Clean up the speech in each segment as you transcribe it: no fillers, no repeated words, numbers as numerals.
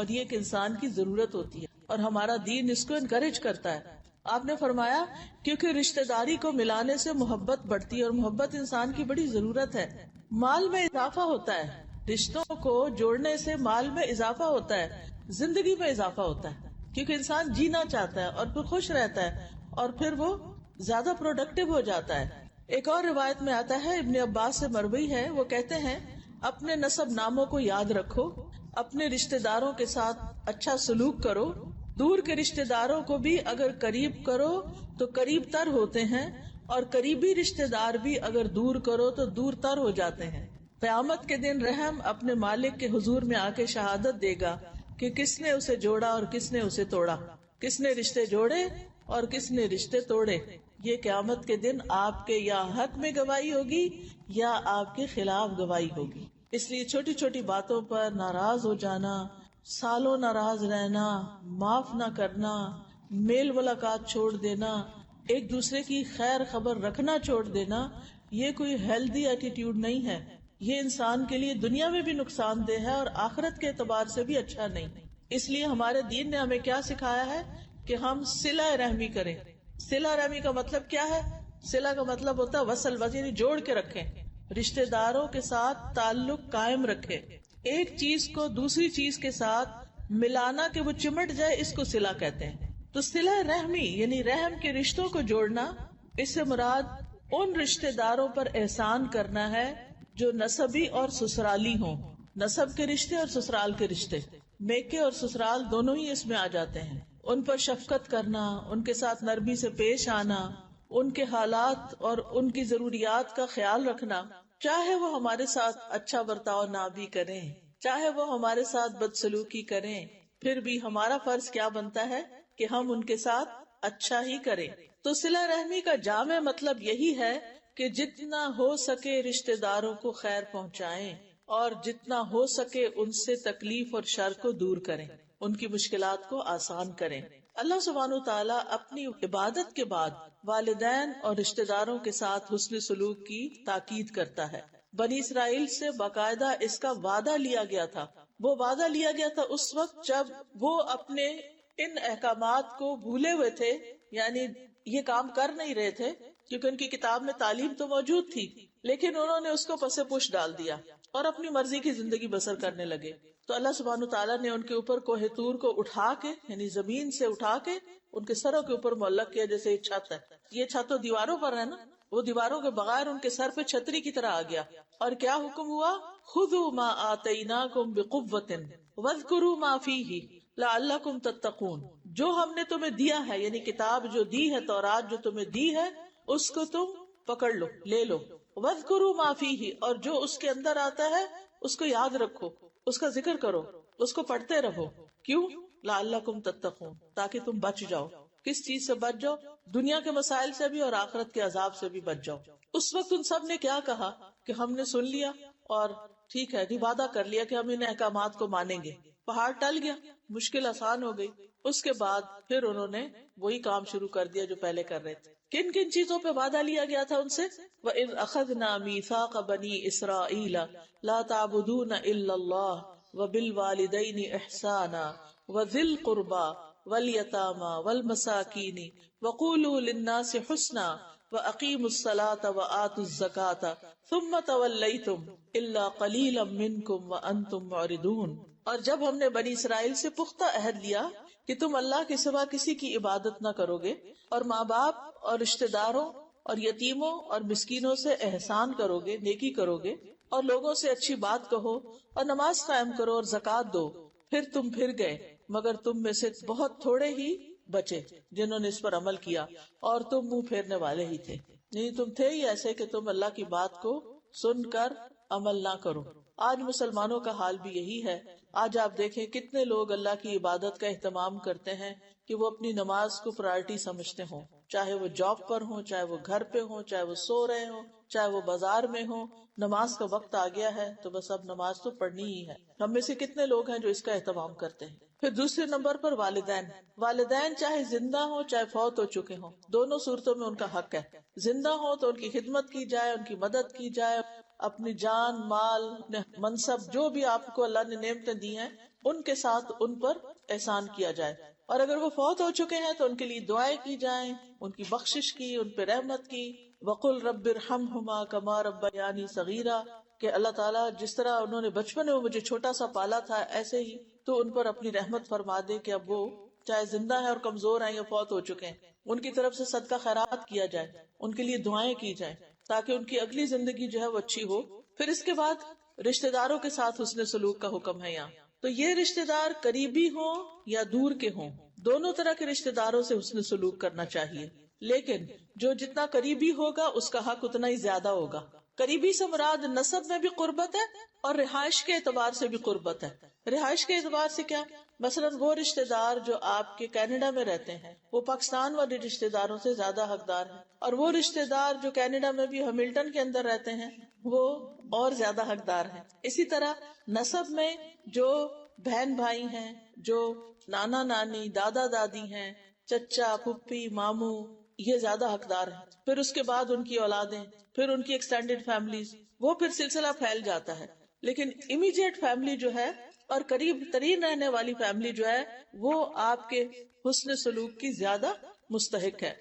اور یہ ایک انسان کی ضرورت ہوتی ہے، اور ہمارا دین اس کو انکریج کرتا ہے. آپ نے فرمایا کیونکہ رشتہ داری کو ملانے سے محبت بڑھتی ہے، اور محبت انسان کی بڑی ضرورت ہے. مال میں اضافہ ہوتا ہے، رشتوں کو جوڑنے سے مال میں اضافہ ہوتا ہے، زندگی میں اضافہ ہوتا ہے، کیونکہ انسان جینا چاہتا ہے اور پھر خوش رہتا ہے اور پھر وہ زیادہ پروڈکٹیو ہو جاتا ہے. ایک اور روایت میں آتا ہے، ابن عباس سے مروی ہے، وہ کہتے ہیں اپنے نسب ناموں کو یاد رکھو، اپنے رشتہ داروں کے ساتھ اچھا سلوک کرو، دور کے رشتہ داروں کو بھی اگر قریب کرو تو قریب تر ہوتے ہیں، اور قریبی رشتہ دار بھی اگر دور کرو تو دور تر ہو جاتے ہیں. قیامت کے دن رحم اپنے مالک کے حضور میں آ کے شہادت دے گا کہ کس نے اسے جوڑا اور کس نے اسے توڑا، کس نے رشتے جوڑے اور کس نے رشتے توڑے. یہ قیامت کے دن آپ کے یا حق میں گواہی ہوگی یا آپ کے خلاف گواہی ہوگی. اس لیے چھوٹی چھوٹی باتوں پر ناراض ہو جانا، سالوں ناراض رہنا، معاف نہ کرنا، میل ملاقات چھوڑ دینا، ایک دوسرے کی خیر خبر رکھنا چھوڑ دینا، یہ کوئی ہیلدی ایٹیٹیوڈ نہیں ہے. یہ انسان کے لیے دنیا میں بھی نقصان دہ ہے اور آخرت کے اعتبار سے بھی اچھا نہیں. اس لیے ہمارے دین نے ہمیں کیا سکھایا ہے کہ ہم صلہ رحمی کریں. صلہ رحمی کا مطلب کیا ہے؟ صلہ کا مطلب ہوتا ہے وصل، یعنی جوڑ کے رکھیں، رشتہ داروں کے ساتھ تعلق قائم رکھیں. ایک چیز کو دوسری چیز کے ساتھ ملانا کہ وہ چمٹ جائے، اس کو صلہ کہتے ہیں. تو صلہ رحمی یعنی رحم کے رشتوں کو جوڑنا، اس سے مراد ان رشتہ داروں پر احسان کرنا ہے جو نسبی اور سسرالی ہوں. نسب کے رشتے اور سسرال کے رشتے، میکے اور سسرال دونوں ہی اس میں آ جاتے ہیں. ان پر شفقت کرنا، ان کے ساتھ نرمی سے پیش آنا، ان کے حالات اور ان کی ضروریات کا خیال رکھنا، چاہے وہ ہمارے ساتھ اچھا برتاؤ نہ بھی کریں، چاہے وہ ہمارے ساتھ بدسلوکی کریں، پھر بھی ہمارا فرض کیا بنتا ہے کہ ہم ان کے ساتھ اچھا ہی کریں. تو صلہ رحمی کا جامع مطلب یہی ہے کہ جتنا ہو سکے رشتہ داروں کو خیر پہنچائیں اور جتنا ہو سکے ان سے تکلیف اور شر کو دور کریں، ان کی مشکلات کو آسان کریں. اللہ سبحانہ وتعالی اپنی عبادت کے بعد والدین اور رشتہ داروں کے ساتھ حسن سلوک کی تاکید کرتا ہے. بنی اسرائیل سے باقاعدہ اس کا وعدہ لیا گیا تھا. وہ وعدہ لیا گیا تھا اس وقت جب وہ اپنے ان احکامات کو بھولے ہوئے تھے، یعنی یہ کام کر نہیں رہے تھے، کیونکہ ان کی کتاب میں تعلیم تو موجود تھی لیکن انہوں نے اس کو پس پش ڈال دیا اور اپنی مرضی کی زندگی بسر کرنے لگے. تو اللہ سبحانہ تعالیٰ نے ان کے اوپر کوہ طور کو اٹھا کے، یعنی زمین سے اٹھا کے ان کے سروں کے اوپر معلق کیا، جیسے ایک چھت ہے. یہ چھت تو دیواروں پر ہے نا، وہ دیواروں کے بغیر ان کے سر پہ چھتری کی طرح آ گیا. اور کیا حکم ہوا؟ خذوا ما آتیناکم بقوۃ واذکروا ما فیہ لعلکم تتقون. جو ہم نے تمہیں دیا ہے، یعنی کتاب جو دی ہے، تورات جو تمہیں دی ہے، اس کو تم پکڑ لو، لے لو. وَاذْكُرُوا مَا فِيهِ، اور جو اس کے اندر آتا ہے اس کو یاد رکھو، اس کا ذکر کرو، اس کو پڑھتے رہو. کیوں؟ لَعَلَّكُمْ تَتَّقُونَ، تاکہ تم بچ جاؤ. کس چیز سے بچ جاؤ؟ دنیا کے مسائل سے بھی اور آخرت کے عذاب سے بھی بچ جاؤ. اس وقت ان سب نے کیا کہا کہ ہم نے سن لیا اور ٹھیک ہے، وعدہ کر لیا کہ ہم ان احکامات کو مانیں گے. پہاڑ ٹل گیا، مشکل آسان ہو گئی. اس کے بعد پھر انہوں نے وہی کام شروع کر دیا جو پہلے کر رہے تھے. کن کن چیزوں پہ وعدہ لیا گیا تھا ان سے؟ وَإِذْ أَخَذْنَا مِيثَاقَ بَنِي إِسْرَائِيلَ لَا تَعْبُدُونَ إِلَّا اللَّهَ وَبِالْوَالِدَيْنِ إِحْسَانًا وَذِي الْقُرْبَى وَالْيَتَامَى وَالْمَسَاكِينِ وَقُولُوا لِلنَّاسِ حُسْنًا وَأَقِيمُوا الصَّلَاةَ وَآتُوا الزَّكَاةَ ثُمَّ تَوَلَّيْتُمْ إِلَّا قَلِيلًا مِّنكُمْ وَأَنتُم مُّعْرِضُونَ. اور جب ہم نے بنی اسرائیل سے پختہ عہد لیا کہ تم اللہ کے سوا کسی کی عبادت نہ کرو گے اور ماں باپ اور رشتہ داروں اور یتیموں اور مسکینوں سے احسان کرو گے، نیکی کرو گے، اور لوگوں سے اچھی بات کہو اور نماز قائم کرو اور زکوٰۃ دو، پھر تم پھر گئے مگر تم میں سے بہت تھوڑے ہی بچے جنہوں نے اس پر عمل کیا، اور تم منہ پھیرنے والے ہی تھے. نہیں، تم تھے ہی ایسے کہ تم اللہ کی بات کو سن کر عمل نہ کرو. آج مسلمانوں کا حال بھی یہی ہے. آج آپ دیکھیں کتنے لوگ اللہ کی عبادت کا اہتمام کرتے ہیں کہ وہ اپنی نماز کو پرائرٹی سمجھتے ہوں، چاہے وہ جاب پر ہوں، چاہے وہ گھر پہ ہوں، چاہے وہ سو رہے ہوں، چاہے وہ بازار میں ہوں. نماز کا وقت آ گیا ہے تو بس اب نماز تو پڑھنی ہی ہے. ہم میں سے کتنے لوگ ہیں جو اس کا اہتمام کرتے ہیں. پھر دوسرے نمبر پر والدین چاہے زندہ ہوں چاہے فوت ہو چکے ہوں، دونوں صورتوں میں ان کا حق ہے. زندہ ہوں تو ان کی خدمت کی جائے، ان کی مدد کی جائے، اپنی جان، مال، منصب، جو بھی آپ کو اللہ نے نعمتیں دی ہیں ان کے ساتھ ان پر احسان کیا جائے، اور اگر وہ فوت ہو چکے ہیں تو ان کے لیے دعائیں کی جائیں، ان کی بخشش کی، ان پہ رحمت کی. وَقُلْ رَبِّ ارْحَمْهُمَا كَمَا رَبَّيَانِي صَغِيرًا، کہ اللہ تعالیٰ جس طرح انہوں نے بچپن میں مجھے چھوٹا سا پالا تھا ایسے ہی تو ان پر اپنی رحمت فرما دے کہ اب وہ چاہے زندہ ہے اور کمزور ہیں یا فوت ہو چکے ہیں، ان کی طرف سے صدقہ خیرات کیا جائے، ان کے لیے دعائیں کی جائیں تاکہ ان کی اگلی زندگی جو ہے وہ اچھی ہو. پھر اس کے بعد رشتہ داروں کے ساتھ حسن سلوک کا حکم ہے. یہاں تو یہ رشتہ دار قریبی ہوں یا دور کے ہوں، دونوں طرح کے رشتہ داروں سے حسن سلوک کرنا چاہیے، لیکن جو جتنا قریبی ہوگا اس کا حق اتنا ہی زیادہ ہوگا. قریبی سے مراد نسب میں بھی قربت ہے اور رہائش کے اعتبار سے بھی قربت ہے. رہائش کے اعتبار سے کیا؟ مثلا وہ رشتہ دار جو آپ کے کینیڈا میں رہتے ہیں وہ پاکستان والے رشتہ داروں سے زیادہ حقدار ہیں، اور وہ رشتہ دار جو کینیڈا میں بھی ہیملٹن کے اندر رہتے ہیں وہ اور زیادہ حقدار ہیں. اسی طرح نسب میں جو بہن بھائی ہیں، جو نانا نانی دادا دادی ہیں، چچا پھپھی ماموں، یہ زیادہ حقدار ہیں. پھر اس کے بعد ان کی اولادیں، پھر ان کی ایکسٹینڈیڈ فیملیز، وہ پھر سلسلہ پھیل جاتا ہے. لیکن امیڈیٹ فیملی جو ہے اور قریب ترین رہنے والی فیملی جو ہے وہ آپ کے حسن سلوک کی زیادہ مستحق ہے.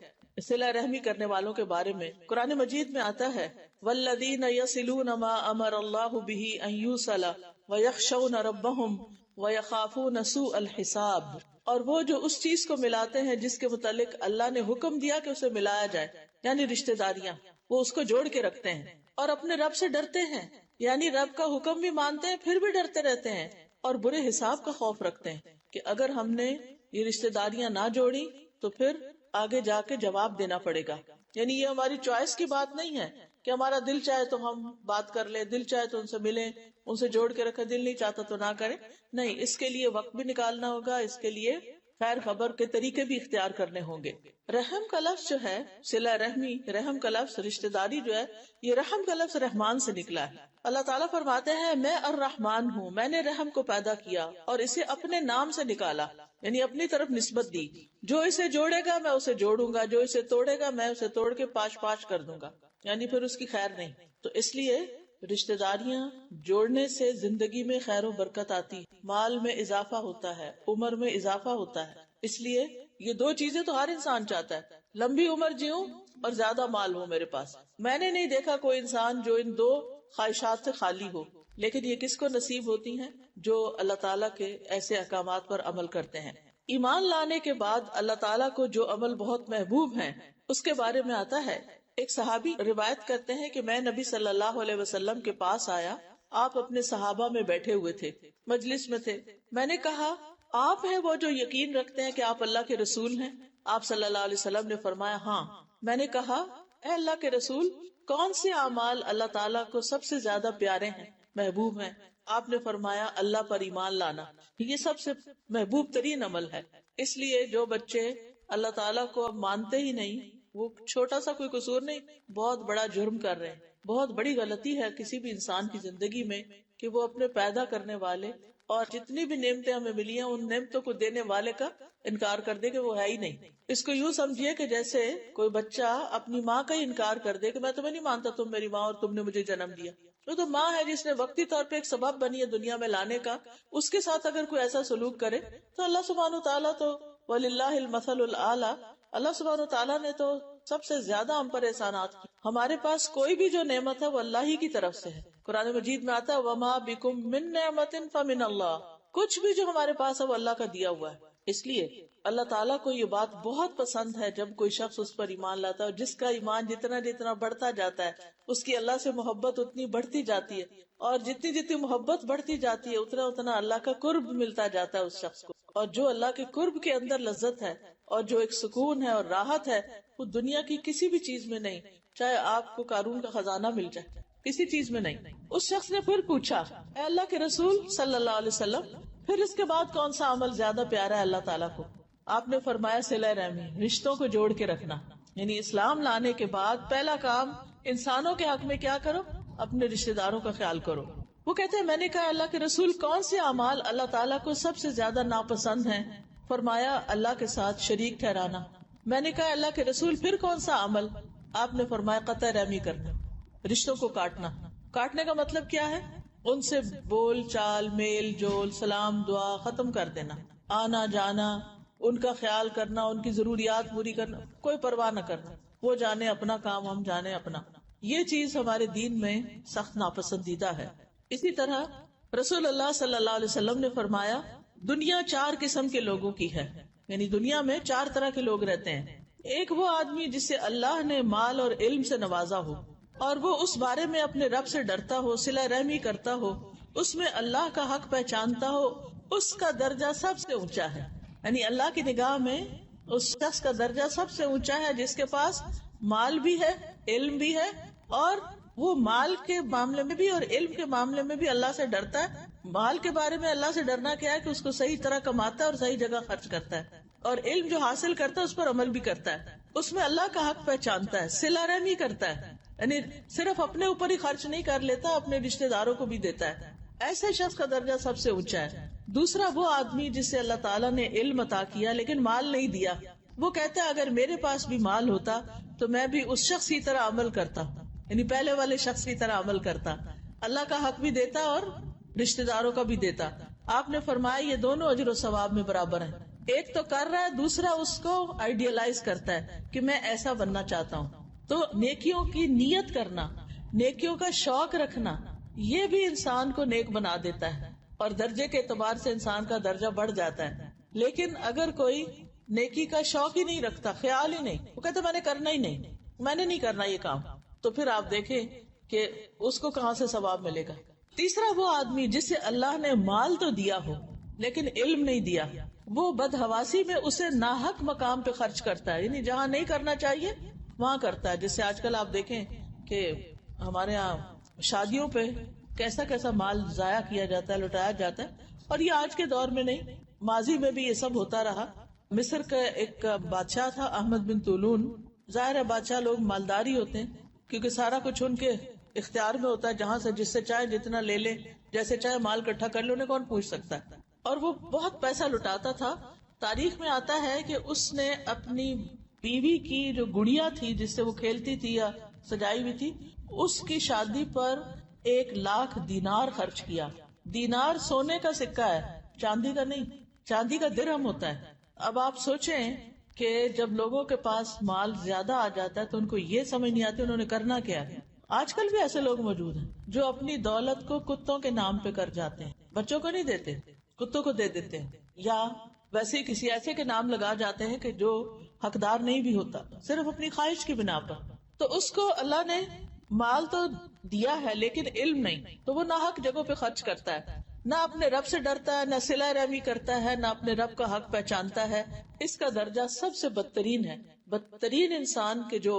صلہ رحمی کرنے والوں کے بارے میں قرآن مجید میں آتا ہے والذین یصلون ما امر اللہ بہ ان یوصل ویخشون ربہم ویخافون سوء الحساب، اور وہ جو اس چیز کو ملاتے ہیں جس کے متعلق اللہ نے حکم دیا کہ اسے ملایا جائے، یعنی رشتہ داریاں، وہ اس کو جوڑ کے رکھتے ہیں اور اپنے رب سے ڈرتے ہیں، یعنی رب کا حکم بھی مانتے ہیں پھر بھی ڈرتے رہتے ہیں اور برے حساب کا خوف رکھتے ہیں کہ اگر ہم نے یہ رشتہ داریاں نہ جوڑی تو پھر آگے جا کے جواب دینا پڑے گا. یعنی یہ ہماری چوائس کی بات نہیں ہے کہ ہمارا دل چاہے تو ہم بات کر لیں، دل چاہے تو ان سے ملیں، ان سے جوڑ کے رکھیں، دل نہیں چاہتا تو نہ کریں. نہیں، اس کے لیے وقت بھی نکالنا ہوگا، اس کے لیے خیر خبر کے طریقے بھی اختیار کرنے ہوں گے. رحم کا لفظ جو ہے صلہ رحمی، رحم کا لفظ رشتہ داری جو ہے، یہ رحم کا لفظ رحمان سے نکلا ہے. اللہ تعالیٰ فرماتے ہیں میں الرحمن ہوں، میں نے رحم کو پیدا کیا اور اسے اپنے نام سے نکالا، یعنی اپنی طرف نسبت دی. جو اسے جوڑے گا میں اسے جوڑوں گا، جو اسے توڑے گا میں اسے توڑ کے پاش پاش کر دوں گا، یعنی پھر اس کی خیر نہیں. تو اس لیے رشتہ داریاں جوڑنے سے زندگی میں خیر و برکت آتی، مال میں اضافہ ہوتا ہے، عمر میں اضافہ ہوتا ہے. اس لیے یہ دو چیزیں تو ہر انسان چاہتا ہے، لمبی عمر جیوں اور زیادہ مال ہو میرے پاس. میں نے نہیں دیکھا کوئی انسان جو ان دو خواہشات سے خالی ہو، لیکن یہ کس کو نصیب ہوتی ہیں؟ جو اللہ تعالیٰ کے ایسے احکامات پر عمل کرتے ہیں. ایمان لانے کے بعد اللہ تعالیٰ کو جو عمل بہت محبوب ہیں اس کے بارے میں آتا ہے. ایک صحابی روایت کرتے ہیں کہ میں نبی صلی اللہ علیہ وسلم کے پاس آیا، آپ اپنے صحابہ میں بیٹھے ہوئے تھے، مجلس میں تھے. میں نے کہا آپ ہیں وہ جو یقین رکھتے ہیں کہ آپ اللہ کے رسول ہیں؟ آپ صلی اللہ علیہ وسلم نے فرمایا ہاں. میں نے کہا اے اللہ کے رسول، کون سے اعمال اللہ تعالیٰ کو سب سے زیادہ پیارے ہیں، محبوب ہیں؟ آپ نے فرمایا اللہ پر ایمان لانا، یہ سب سے محبوب ترین عمل ہے. اس لیے جو بچے اللہ تعالیٰ کو اب مانتے ہی نہیں، وہ چھوٹا سا کوئی قصور نہیں، بہت بڑا جرم کر رہے ہیں. بہت بڑی غلطی ہے کسی بھی انسان کی زندگی میں کہ وہ اپنے پیدا کرنے والے اور جتنی بھی نعمتیں ہمیں ملی ہیں ان نعمتوں کو دینے والے کا انکار کر دے کہ وہ ہے ہی نہیں. اس کو یوں سمجھیے کہ جیسے کوئی بچہ اپنی ماں کا ہی انکار کر دے کہ میں تمہیں نہیں مانتا، تم میری ماں اور تم نے مجھے جنم دیا. وہ تو ماں ہے جس نے وقتی طور پہ ایک سبب بنی ہے دنیا میں لانے کا، اس کے ساتھ اگر کوئی ایسا سلوک کرے تو اللہ سبحانہ وتعالیٰ تو وَلِلَّهِ الْمَثَلُ الْأَعْلَى، اللہ سبحانہ وتعالیٰ نے تو سب سے زیادہ ہم پر احسانات کی. ہمارے پاس کوئی بھی جو نعمت ہے وہ اللہ ہی کی طرف سے ہے. قرآن مجید میں آتا ہے وَمَا بِكُم مِّن نِّعْمَةٍ فَمِنَ اللَّهِ، کچھ بھی جو ہمارے پاس ہے وہ اللہ کا دیا ہوا ہے. اس لیے اللہ تعالیٰ کو یہ بات بہت پسند ہے جب کوئی شخص اس پر ایمان لاتا ہے، اور جس کا ایمان جتنا جتنا بڑھتا جاتا ہے اس کی اللہ سے محبت اتنی بڑھتی جاتی ہے، اور جتنی جتنی محبت بڑھتی جاتی ہے اتنا اتنا اللہ کا قرب ملتا جاتا ہے اس شخص کو. اور جو اللہ کے قرب کے اندر لذت ہے اور جو ایک سکون ہے اور راحت ہے وہ دنیا کی کسی بھی چیز میں نہیں، چاہے آپ کو قارون کا خزانہ مل جائے، کسی چیز میں نہیں. اس شخص نے پھر پوچھا اے اللہ کے رسول صلی اللہ علیہ وسلم، پھر اس کے بعد کون سا عمل زیادہ پیارا ہے اللہ تعالیٰ کو؟ آپ نے فرمایا صلہ رحمی، رشتوں کو جوڑ کے رکھنا. یعنی اسلام لانے کے بعد پہلا کام انسانوں کے حق میں کیا کرو؟ اپنے رشتہ داروں کا خیال کرو. وہ کہتے ہیں میں نے کہا اللہ کے رسول کون سے اعمال اللہ تعالیٰ کو سب سے زیادہ ناپسند ہیں؟ فرمایا اللہ کے ساتھ شریک ٹھہرانا. میں نے کہا اللہ کے رسول پھر کون سا عمل؟ آپ نے فرمایا قطع رحمی کرنا، رشتوں کو کاٹنا. کاٹنے کا مطلب کیا ہے؟ ان سے بول چال، میل جول، سلام دعا ختم کر دینا، آنا جانا، ان کا خیال کرنا، ان کی ضروریات پوری کرنا، کوئی پرواہ نہ کرنا، وہ جانے اپنا کام، ہم جانے اپنا. یہ چیز ہمارے دین میں سخت ناپسندیدہ ہے. اسی طرح رسول اللہ صلی اللہ علیہ وسلم نے فرمایا دنیا 4 قسم کے لوگوں کی ہے، یعنی دنیا میں 4 طرح کے لوگ رہتے ہیں. ایک وہ آدمی جسے اللہ نے مال اور علم سے نوازا ہو اور وہ اس بارے میں اپنے رب سے ڈرتا ہو، صلہ رحمی کرتا ہو، اس میں اللہ کا حق پہچانتا ہو، اس کا درجہ سب سے اونچا ہے. یعنی اللہ کی نگاہ میں اس شخص کا درجہ سب سے اونچا ہے جس کے پاس مال بھی ہے، علم بھی ہے، اور وہ مال کے معاملے میں بھی اور علم کے معاملے میں بھی اللہ سے ڈرتا ہے. مال کے بارے میں اللہ سے ڈرنا کیا ہے کہ اس کو صحیح طرح کماتا ہے اور صحیح جگہ خرچ کرتا ہے، اور علم جو حاصل کرتا ہے اس پر عمل بھی کرتا ہے، اس میں اللہ کا حق پہچانتا ہے، صلہ رحمی کرتا ہے، یعنی صرف اپنے اوپر ہی خرچ نہیں کر لیتا، اپنے رشتہ داروں کو بھی دیتا ہے. ایسے شخص کا درجہ سب سے اونچا ہے. دوسرا وہ آدمی جسے اللہ تعالیٰ نے علم عطا کیا لیکن مال نہیں دیا. وہ کہتا ہے اگر میرے پاس بھی مال ہوتا تو میں بھی اس شخص کی طرح عمل کرتا، یعنی پہلے والے شخص کی طرح عمل کرتا، اللہ کا حق بھی دیتا اور رشتہ داروں کا بھی دیتا. آپ نے فرمایا یہ دونوں اجر و ثواب میں برابر ہیں. ایک تو کر رہا ہے، دوسرا اس کو آئیڈیلائز کرتا ہے کہ میں ایسا بننا چاہتا ہوں. تو نیکیوں کی نیت کرنا، نیکیوں کا شوق رکھنا، یہ بھی انسان کو نیک بنا دیتا ہے اور درجے کے اعتبار سے انسان کا درجہ بڑھ جاتا ہے. لیکن اگر کوئی نیکی کا شوق ہی نہیں رکھتا، خیال ہی نہیں، وہ کہتا میں نے کرنا ہی نہیں، میں نے نہیں کرنا یہ کام، تو پھر آپ دیکھیں کہ اس کو کہاں سے ثواب ملے گا. تیسرا وہ آدمی جسے اللہ نے مال تو دیا ہو لیکن علم نہیں دیا، وہ بدحواسی میں اسے ناحق مقام پہ خرچ کرتا ہے، یعنی جہاں نہیں کرنا چاہیے وہاں کرتا ہے. جس سے آج کل آپ دیکھیں کہ ہمارے یہاں شادیوں پہ کیسا کیسا مال ضائع کیا جاتا ہے، لٹایا جاتا ہے. اور یہ آج کے دور میں نہیں، ماضی میں بھی یہ سب ہوتا رہا. مصر کا ایک بادشاہ تھا احمد بن طولون. ظاہر ہے بادشاہ لوگ مالداری ہوتے ہیں کیونکہ سارا کچھ ان کے اختیار میں ہوتا ہے، جہاں سے جس سے چاہے جتنا لے لے، جیسے چاہے مال اکٹھا کر لے، انہیں کون پوچھ سکتا ہے. اور وہ بہت پیسہ لٹاتا تھا. تاریخ میں آتا ہے کہ اس نے اپنی بیوی کی جو گڑیا تھی جس سے وہ کھیلتی تھی یا سجائی ہوئی تھی، اس کی شادی پر 1,00,000 دینار خرچ کیا. دینار سونے کا سکہ ہے، چاندی کا نہیں، چاندی کا درہم ہوتا ہے. اب آپ سوچیں کہ جب لوگوں کے پاس مال زیادہ آ جاتا ہے تو ان کو یہ سمجھ نہیں آتی انہوں نے کرنا کیا ہے. آج کل بھی ایسے لوگ موجود ہیں جو اپنی دولت کو کتوں کے نام پہ کر جاتے ہیں. بچوں کو نہیں دیتے، کتوں کو دے دیتے ہیں، یا ویسے کسی ایسے کے نام لگا جاتے ہیں کہ جو حقدار نہیں بھی ہوتا، صرف اپنی خواہش کی بنا پر. تو اس کو اللہ نے مال تو دیا ہے لیکن علم نہیں، تو وہ ناحق جگہوں پہ خرچ کرتا ہے، نہ اپنے رب سے ڈرتا ہے، نہ صلہ رحمی کرتا ہے، نہ اپنے رب کا حق پہچانتا ہے. اس کا درجہ سب سے بدترین ہے. بدترین انسان کے جو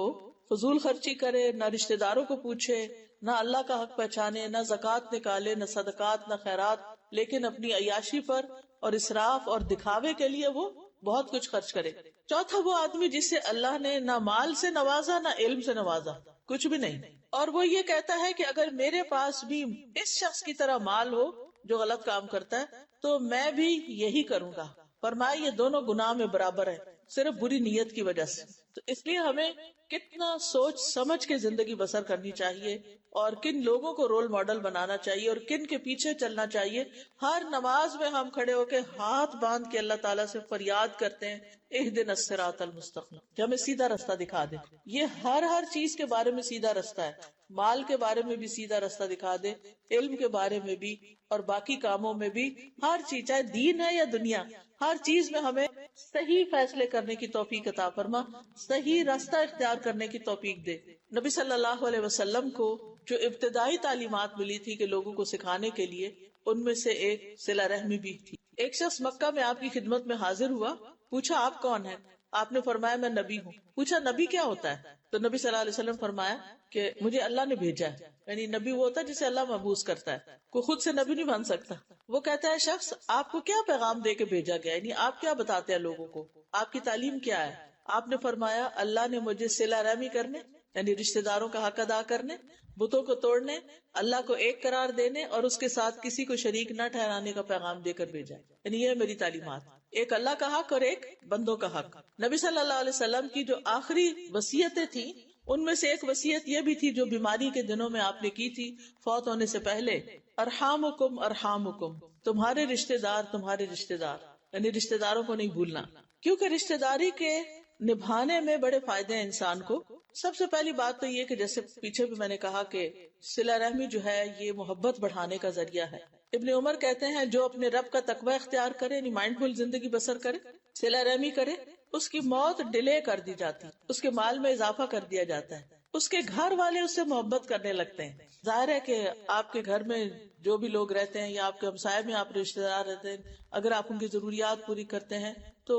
فضول خرچی کرے، نہ رشتہ داروں کو پوچھے، نہ اللہ کا حق پہچانے، نہ زکوٰۃ نکالے، نہ صدقات، نہ خیرات، لیکن اپنی عیاشی پر اور اسراف اور دکھاوے کے لیے وہ بہت کچھ خرچ کرے. چوتھا وہ آدمی جسے اللہ نے نہ مال سے نوازا نہ علم سے نوازا، کچھ بھی نہیں، اور وہ یہ کہتا ہے کہ اگر میرے پاس بھی اس شخص کی طرح مال ہو جو غلط کام کرتا ہے تو میں بھی یہی کروں گا. فرمایا یہ دونوں گناہ میں برابر ہے، صرف بری نیت کی وجہ سے. تو اس لیے ہمیں کتنا سوچ سمجھ کے زندگی بسر کرنی چاہیے اور کن لوگوں کو رول ماڈل بنانا چاہیے اور کن کے پیچھے چلنا چاہیے. ہر نماز میں ہم کھڑے ہو کے ہاتھ باندھ کے اللہ تعالیٰ سے فریاد کرتے ہیں اہدنا الصراط المستقیم، کہ ہمیں سیدھا رستہ دکھا دے. یہ ہر چیز کے بارے میں سیدھا رستہ ہے، مال کے بارے میں بھی سیدھا رستہ دکھا دے، علم کے بارے میں بھی اور باقی کاموں میں بھی. ہر چیز چاہے دین ہے یا دنیا، ہر چیز میں ہمیں صحیح فیصلے کرنے کی توفیق عطا فرما، صحیح راستہ اختیار کرنے کی توفیق دے. نبی صلی اللہ علیہ وسلم کو جو ابتدائی تعلیمات ملی تھی کہ لوگوں کو سکھانے کے لیے، ان میں سے ایک صلہ رحمی بھی تھی. ایک شخص مکہ میں آپ کی خدمت میں حاضر ہوا، پوچھا آپ کون ہیں؟ آپ نے فرمایا میں نبی ہوں. پوچھا نبی کیا ہوتا ہے؟ تو نبی صلی اللہ علیہ وسلم فرمایا کہ مجھے اللہ نے بھیجا ہے. یعنی نبی وہ ہوتا ہے جسے اللہ مبعوث کرتا ہے، کوئی خود سے نبی نہیں بن سکتا. وہ کہتا ہے شخص آپ کو کیا پیغام دے کے بھیجا گیا، یعنی آپ کیا بتاتے ہیں لوگوں کو، آپ کی تعلیم کیا ہے؟ آپ نے فرمایا اللہ نے مجھے صلہ رحمی کرنے، یعنی رشتہ داروں کا حق ادا کرنے، بتوں کو توڑنے، اللہ کو ایک قرار دینے اور اس کے ساتھ کسی کو شریک نہ ٹھہرانے کا پیغام دے کر بھیجا. یعنی یہ میری تعلیمات، ایک اللہ کا حق اور ایک بندوں کا حق. نبی صلی اللہ علیہ وسلم کی جو آخری وصیتیں تھیں ان میں سے ایک وصیت یہ بھی تھی جو بیماری کے دنوں میں آپ نے کی تھی فوت ہونے سے پہلے، ارحامکم ارحامکم، تمہارے رشتے دار تمہارے رشتے دار، یعنی رشتے داروں کو نہیں بھولنا، کیونکہ رشتے داری کے نبھانے میں بڑے فائدے ہیں انسان کو. سب سے پہلی بات تو یہ کہ جیسے پیچھے بھی میں نے کہا کہ صلہ رحمی جو ہے یہ محبت بڑھانے کا ذریعہ ہے. ابن عمر کہتے ہیں جو اپنے رب کا تقوی اختیار کرے، یعنی مائنڈ فل زندگی بسر کرے، صلہ رحمی کرے، اس کی موت ڈیلے کر دی جاتی، اس کے مال میں اضافہ کر دیا جاتا ہے، اس کے گھر والے اس سے محبت کرنے لگتے ہیں. ظاہر ہے کہ آپ کے گھر میں جو بھی لوگ رہتے ہیں یا آپ کے ہمسائے میں آپ رشتے دار رہتے ہیں، اگر آپ ان کی ضروریات پوری کرتے ہیں تو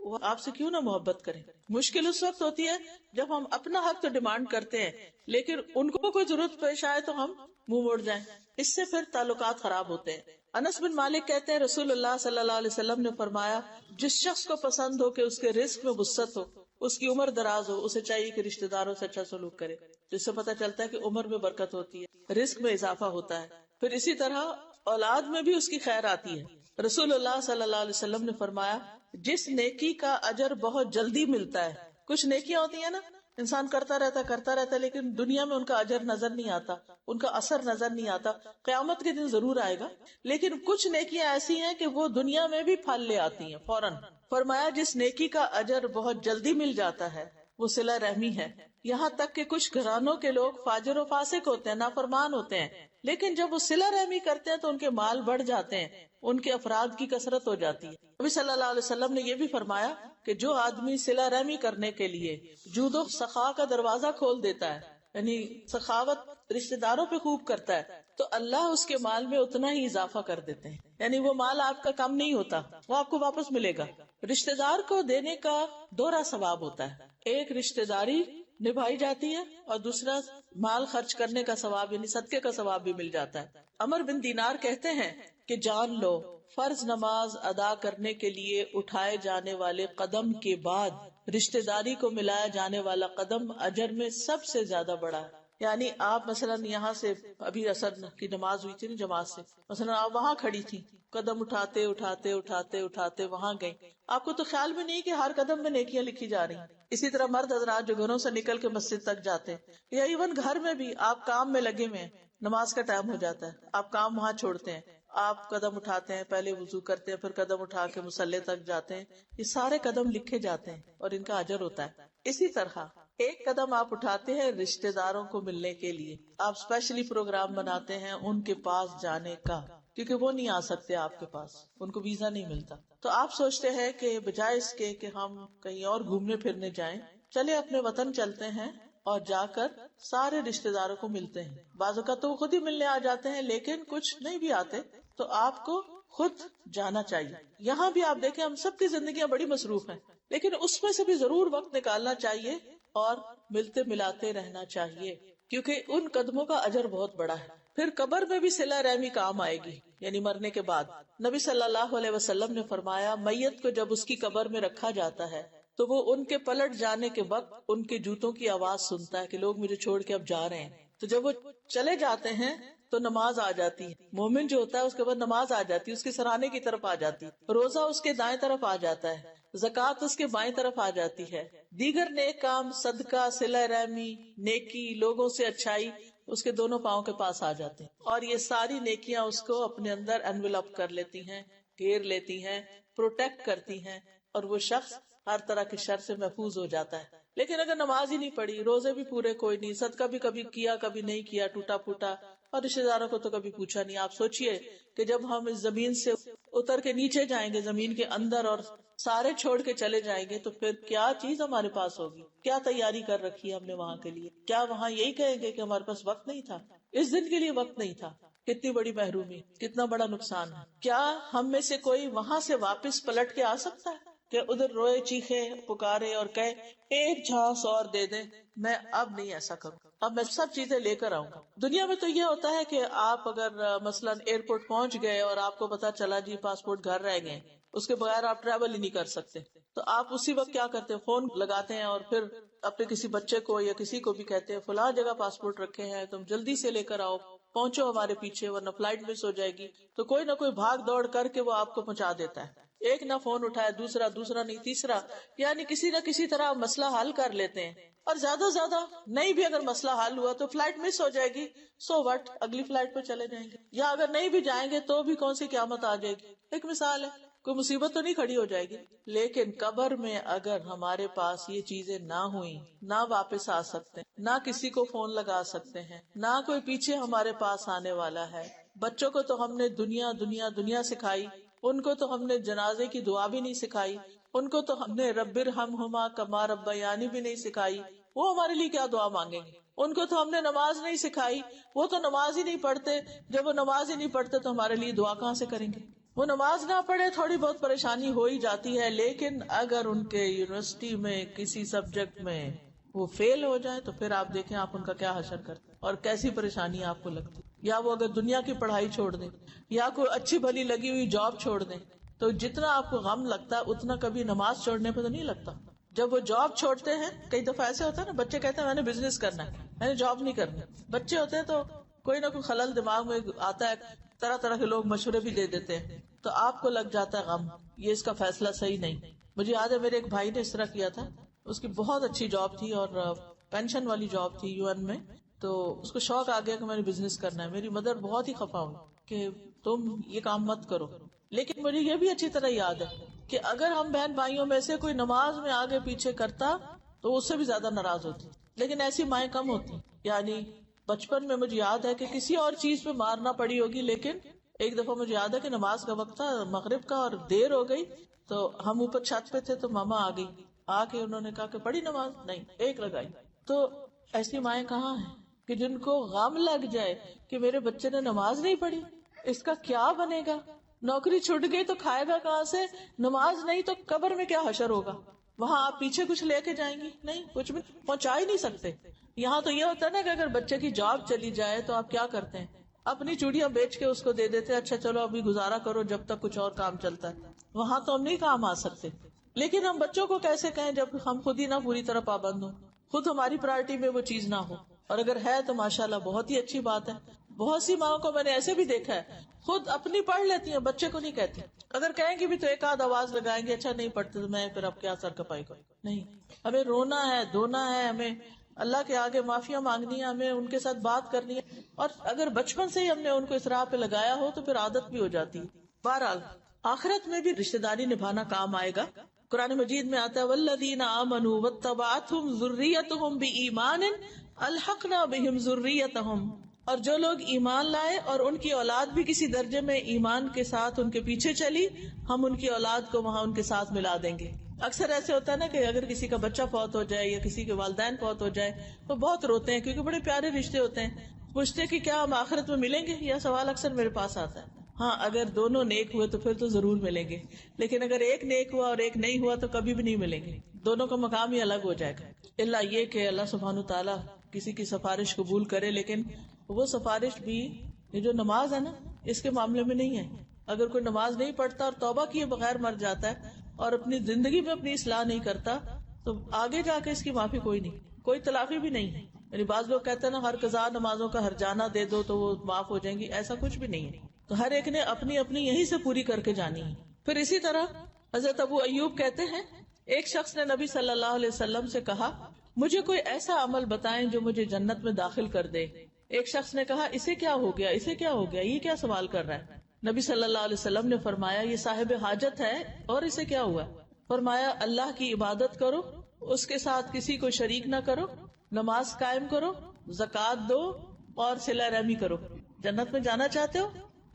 وہ آپ سے کیوں نہ محبت کریں. مشکل اس وقت ہوتی ہے جب ہم اپنا حق تو ڈیمانڈ کرتے ہیں لیکن ان کو کوئی ضرورت پیش آئے تو ہم منہ موڑ جائیں، اس سے پھر تعلقات خراب ہوتے ہیں. انس بن مالک کہتے ہیں رسول اللہ صلی اللہ علیہ وسلم نے فرمایا جس شخص کو پسند ہو کہ اس کے رزق میں وسعت ہو، اس کی عمر دراز ہو، اسے چاہیے کہ رشتے داروں سے اچھا سلوک کرے، جس سے پتہ چلتا ہے کہ عمر میں برکت ہوتی ہے، رزق میں اضافہ ہوتا ہے. پھر اسی طرح اولاد میں بھی اس کی خیر آتی ہے. رسول اللہ صلی اللہ علیہ وسلم نے فرمایا جس نیکی کا اجر بہت جلدی ملتا ہے، کچھ نیکیاں ہوتی ہیں نا انسان کرتا رہتا لیکن دنیا میں ان کا اجر نظر نہیں آتا، ان کا اثر نظر نہیں آتا، قیامت کے دن ضرور آئے گا. لیکن کچھ نیکیاں ایسی ہیں کہ وہ دنیا میں بھی پھل لے آتی ہیں فوراً. فرمایا جس نیکی کا اجر بہت جلدی مل جاتا ہے وہ صلہ رحمی ہے. یہاں تک کہ کچھ گھرانوں کے لوگ فاجر و فاسق ہوتے ہیں، نافرمان ہوتے ہیں، لیکن جب وہ صلہ رحمی کرتے ہیں تو ان کے مال بڑھ جاتے ہیں، ان کے افراد کی کثرت ہو جاتی ہے. نبی صلی اللہ علیہ وسلم نے یہ بھی فرمایا کہ جو آدمی صلہ رحمی کرنے کے لیے جود و سخا کا دروازہ کھول دیتا ہے، یعنی سخاوت رشتے داروں پہ خوب کرتا ہے، تو اللہ اس کے مال میں اتنا ہی اضافہ کر دیتے ہیں، یعنی وہ مال آپ کا کم نہیں ہوتا، وہ آپ کو واپس ملے گا. رشتے دار کو دینے کا دوہرا ثواب ہوتا ہے، ایک رشتے داری نبھائی جاتی ہے اور دوسرا مال خرچ کرنے کا ثواب یعنی صدقے کا ثواب بھی مل جاتا ہے. عمر بن دینار کہتے ہیں کہ جان لو فرض نماز ادا کرنے کے لیے اٹھائے جانے والے قدم کے بعد رشتے داری کو ملایا جانے والا قدم اجر میں سب سے زیادہ بڑا ہے. یعنی آپ مثلا یہاں سے ابھی عصر کی نماز ہوئی تھی نا جماعت سے، مثلا آپ وہاں کھڑی تھی، قدم اٹھاتے اٹھاتے اٹھاتے اٹھاتے وہاں گئی، آپ کو تو خیال بھی نہیں کہ ہر قدم میں نیکیاں لکھی جا رہی ہیں. اسی طرح مرد حضرات جو گھروں سے نکل کے مسجد تک جاتے ہیں، یا ایون گھر میں بھی آپ کام میں لگے ہوئے ہیں، نماز کا ٹائم ہو جاتا ہے، آپ کام وہاں چھوڑتے ہیں، آپ قدم اٹھاتے ہیں، پہلے وضو کرتے ہیں، پھر قدم اٹھا کے مصلی تک جاتے ہیں، یہ سارے قدم لکھے جاتے ہیں اور ان کا اجر ہوتا ہے. اسی طرح ایک قدم آپ اٹھاتے ہیں رشتے داروں کو ملنے کے لیے، آپ اسپیشلی پروگرام بناتے ہیں ان کے پاس جانے کا، کیونکہ وہ نہیں آ سکتے آپ کے پاس، ان کو ویزا نہیں ملتا، تو آپ سوچتے ہیں کہ بجائے اس کے کہ ہم کہیں اور گھومنے پھرنے جائیں، چلے اپنے وطن چلتے ہیں اور جا کر سارے رشتے داروں کو ملتے ہیں. بعض اوقات تو وہ خود ہی ملنے آ جاتے ہیں لیکن کچھ نہیں بھی آتے، تو آپ کو خود جانا چاہیے. یہاں بھی آپ دیکھیں ہم سب کی زندگیاں بڑی مصروف ہیں، لیکن اس میں سے بھی ضرور وقت نکالنا چاہیے اور ملتے ملاتے رہنا چاہیے، کیونکہ ان قدموں کا اجر بہت بڑا ہے. پھر قبر میں بھی صلہ رحمی کام آئے گی، یعنی مرنے کے بعد. نبی صلی اللہ علیہ وسلم نے فرمایا میت کو جب اس کی قبر میں رکھا جاتا ہے تو وہ ان کے پلٹ جانے کے وقت ان کے جوتوں کی آواز سنتا ہے کہ لوگ مجھے چھوڑ کے اب جا رہے ہیں. تو جب وہ چلے جاتے ہیں تو نماز آ جاتی ہے، مومن جو ہوتا ہے اس کے بعد نماز آ جاتی ہے، اس کے سرانے کی طرف آ جاتی ہے، روزہ اس کے دائیں طرف آ جاتا ہے، زکوٰۃ اس کے بائیں طرف آ جاتی ہے، دیگر نیک کام صدقہ، صلہ رحمی، نیکی، لوگوں سے اچھائی اس کے دونوں پاؤں کے پاس آ جاتے ہیں، اور یہ ساری نیکیاں اس کو اپنے اندر انویلپ کر لیتی ہیں، گھیر لیتی ہیں، پروٹیکٹ کرتی ہیں، اور وہ شخص ہر طرح کے شر سے محفوظ ہو جاتا ہے. لیکن اگر نماز ہی نہیں پڑھی، روزے بھی پورے کوئی نہیں، صدقہ بھی کبھی کیا کبھی نہیں کیا، ٹوٹا پھوٹا، اور رشتے داروں کو تو کبھی پوچھا نہیں. آپ سوچئے کہ جب ہم اس زمین سے اتر کے نیچے جائیں گے، زمین کے اندر، اور سارے چھوڑ کے چلے جائیں گے، تو پھر کیا چیز ہمارے پاس ہوگی؟ کیا تیاری کر رکھی ہے ہم نے وہاں کے لیے؟ کیا وہاں یہی کہیں گے کہ ہمارے پاس وقت نہیں تھا، اس دن کے لیے وقت نہیں تھا؟ کتنی بڑی محرومی، کتنا بڑا نقصان ہے. کیا ہم میں سے کوئی وہاں سے واپس پلٹ کے آ سکتا ہے کہ ادھر روئے چیخے پکارے اور کہے ایک جھانس اور دے دیں، میں اب نہیں ایسا کروں، اب میں سب چیزیں لے کر آؤں گا؟ دنیا میں تو یہ ہوتا ہے کہ آپ اگر مثلاً ایئرپورٹ پہنچ گئے اور آپ کو پتا چلا جی پاسپورٹ گھر رہ گئے، اس کے بغیر آپ ٹریول ہی نہیں کر سکتے، تو آپ اسی وقت کیا کرتے ہیں؟ فون لگاتے ہیں اور پھر اپنے کسی بچے کو یا کسی کو بھی کہتے ہیں فلاں جگہ پاسپورٹ رکھے ہیں، تم جلدی سے لے کر آؤ، پہنچو ہمارے پیچھے ورنہ فلائٹ مس ہو جائے گی. تو کوئی نہ کوئی بھاگ دوڑ کر کے وہ آپ کو پہنچا دیتا ہے. ایک نہ فون اٹھائے دوسرا نہیں تیسرا، یعنی کسی نہ کسی طرح مسئلہ حل کر لیتے ہیں. اور زیادہ سے زیادہ نہیں بھی اگر مسئلہ حل ہوا تو فلائٹ مس ہو جائے گی، سو وٹ، اگلی فلائٹ پہ چلے جائیں گے. یا اگر نہیں بھی جائیں گے تو بھی کون سی قیامت آ جائے گی. ایک مثال ہے، کوئی مصیبت تو نہیں کھڑی ہو جائے گی. لیکن قبر میں اگر ہمارے پاس یہ چیزیں نہ ہوئیں، نہ واپس آ سکتے ہیں، نہ کسی کو فون لگا سکتے ہیں، نہ کوئی پیچھے ہمارے پاس آنے والا ہے. بچوں کو تو ہم نے دنیا دنیا دنیا سکھائی، ان کو تو ہم نے جنازے کی دعا بھی نہیں سکھائی، ان کو تو ہم نے رب ارحمہما کما ربیانی بھی نہیں سکھائی، وہ ہمارے لیے کیا دعا مانگیں گے. ان کو تو ہم نے نماز نہیں سکھائی، وہ تو نماز ہی نہیں پڑھتے. جب وہ نماز ہی نہیں پڑھتے تو ہمارے لیے دعا کہاں سے کریں گے. وہ نماز نہ پڑھے تھوڑی بہت پریشانی ہو ہی جاتی ہے، لیکن اگر ان کے یونیورسٹی میں کسی سبجیکٹ میں وہ فیل ہو جائے تو پھر آپ دیکھیں آپ ان کا کیا حشر کرتے اور کیسی پریشانی آپ کو لگتی. یا وہ اگر دنیا کی پڑھائی چھوڑ دیں یا کوئی اچھی بھلی لگی ہوئی جاب چھوڑ دیں تو جتنا آپ کو غم لگتا ہے اتنا کبھی نماز چھوڑنے پہ تو نہیں لگتا. جب وہ جاب چھوڑتے ہیں، کئی دفعہ ایسے ہوتا ہے نا، بچے کہتے ہیں میں نے بزنس کرنا ہے، میں نے جاب نہیں کرنا. بچے ہوتے ہیں تو کوئی نہ کوئی خلل دماغ میں آتا ہے، طرح طرح کے لوگ مشورے بھی دے دیتے ہیں تو آپ کو لگ جاتا ہے غم، یہ اس کا فیصلہ صحیح نہیں. مجھے یاد ہے میرے ایک بھائی نے اس طرح کیا تھا، اس کی بہت اچھی جاب تھی اور پینشن والی جاب تھی UN میں. تو اس کو شوق آ گیا کہ میں نے بزنس کرنا ہے. میری مدر بہت ہی خفا ہوئی کہ تم یہ کام مت کرو. لیکن مجھے یہ بھی اچھی طرح یاد ہے کہ اگر ہم بہن بھائیوں میں سے کوئی نماز میں آگے پیچھے کرتا تو اس سے بھی زیادہ ناراض ہوتی. لیکن ایسی مائیں کم ہوتی. یعنی بچپن میں مجھے یاد ہے کہ کسی اور چیز پہ مارنا پڑی ہوگی، لیکن ایک دفعہ مجھے یاد ہے کہ نماز کا وقت تھا مغرب کا اور دیر ہو گئی تو ہم اوپر چھت پہ تھے تو ماما آ گئی. آ کے انہوں نے کہا کہ پڑھی نماز؟ نہیں، ایک لگائی. تو ایسی مائیں کہاں ہیں کہ جن کو غم لگ جائے کہ میرے بچے نے نماز نہیں پڑھی، اس کا کیا بنے گا، نوکری چھوٹ گئی تو کھائے گا کہاں سے، نماز نہیں تو قبر میں کیا حشر ہوگا. وہاں آپ پیچھے کچھ لے کے جائیں گی؟ نہیں، کچھ بھی پہنچا ہی نہیں سکتے. یہاں تو یہ ہوتا ہے نا کہ اگر بچے کی جاب چلی جائے تو آپ کیا کرتے ہیں، اپنی چوڑیاں بیچ کے اس کو دے دیتے، اچھا چلو ابھی گزارا کرو جب تک کچھ اور کام چلتا ہے. وہاں تو ہم نہیں کام آ سکتے. لیکن ہم بچوں کو کیسے کہیں جب ہم خود ہی نہ پوری طرح پابند ہوں، خود ہماری پرائرٹی میں وہ چیز نہ ہو. اور اگر ہے تو ماشاءاللہ بہت ہی اچھی بات ہے. بہت سی ماں کو میں نے ایسے بھی دیکھا ہے خود اپنی پڑھ لیتی ہیں، بچے کو نہیں کہتی. اگر کہیں گی بھی تو ایک آدھ آواز لگائیں گے، اچھا نہیں پڑھتے تو میں پھر اب کیا سر کپائی کروں. نہیں، ہمیں رونا ہے، دھونا ہے، ہمیں اللہ کے آگے معافیاں مانگنی ہے، ہمیں ان کے ساتھ بات کرنی ہے. اور اگر بچپن سے ہی ہم نے ان کو اس راہ پہ لگایا ہو تو پھر عادت بھی ہو جاتی ہے. بہرحال آخرت میں بھی رشتہ داری نبھانا کام آئے گا. قرآن مجید میں آتا ہے والذین آمنوا واتبعتهم ذریتهم بایمان الحقنا بهم ذریتهم، اور جو لوگ ایمان لائے اور ان کی اولاد بھی کسی درجے میں ایمان کے ساتھ ان کے پیچھے چلی، ہم ان کی اولاد کو وہاں ان کے ساتھ ملا دیں گے. اکثر ایسے ہوتا ہے نا کہ اگر کسی کا بچہ فوت ہو جائے یا کسی کے والدین فوت ہو جائے تو بہت روتے ہیں کیونکہ بڑے پیارے رشتے ہوتے ہیں. پوچھتے کہ کیا ہم آخرت میں ملیں گے، یہ سوال اکثر میرے پاس آتا ہے. ہاں، اگر دونوں نیک ہوئے تو پھر تو ضرور ملیں گے، لیکن اگر ایک نیک ہوا اور ایک نہیں ہوا تو کبھی بھی نہیں ملیں گے. دونوں کا مقام ہی الگ ہو جائے گا. اللہ یہ کہ اللہ سبحانہ تعالیٰ کسی کی سفارش قبول کرے، لیکن وہ سفارش بھی یہ جو نماز ہے نا اس کے معاملے میں نہیں ہے. اگر کوئی نماز نہیں پڑھتا اور توبہ کیے بغیر مر جاتا ہے اور اپنی زندگی میں اپنی اصلاح نہیں کرتا تو آگے جا کے اس کی معافی کوئی نہیں، کوئی تلافی بھی نہیں ہے. یعنی بعض لوگ کہتے ہیں نا ہر قضا نمازوں کا ہر جانا دے دو تو وہ معاف ہو جائیں گی، ایسا کچھ بھی نہیں ہے. تو ہر ایک نے اپنی اپنی یہیں سے پوری کر کے جانی ہے. پھر اسی طرح حضرت ابو ایوب کہتے ہیں ایک شخص نے نبی صلی اللہ علیہ وسلم سے کہا مجھے کوئی ایسا عمل بتائیں جو مجھے جنت میں داخل کر دے. ایک شخص نے کہا اسے کیا ہو گیا، اسے کیا ہو گیا، یہ کیا سوال کر رہا ہے. نبی صلی اللہ علیہ وسلم نے فرمایا یہ صاحب حاجت ہے. اور اسے کیا ہوا؟ فرمایا اللہ کی عبادت کرو، اس کے ساتھ کسی کو شریک نہ کرو، نماز قائم کرو، زکوٰۃ دو اور صلہ رحمی کرو. جنت میں جانا چاہتے ہو،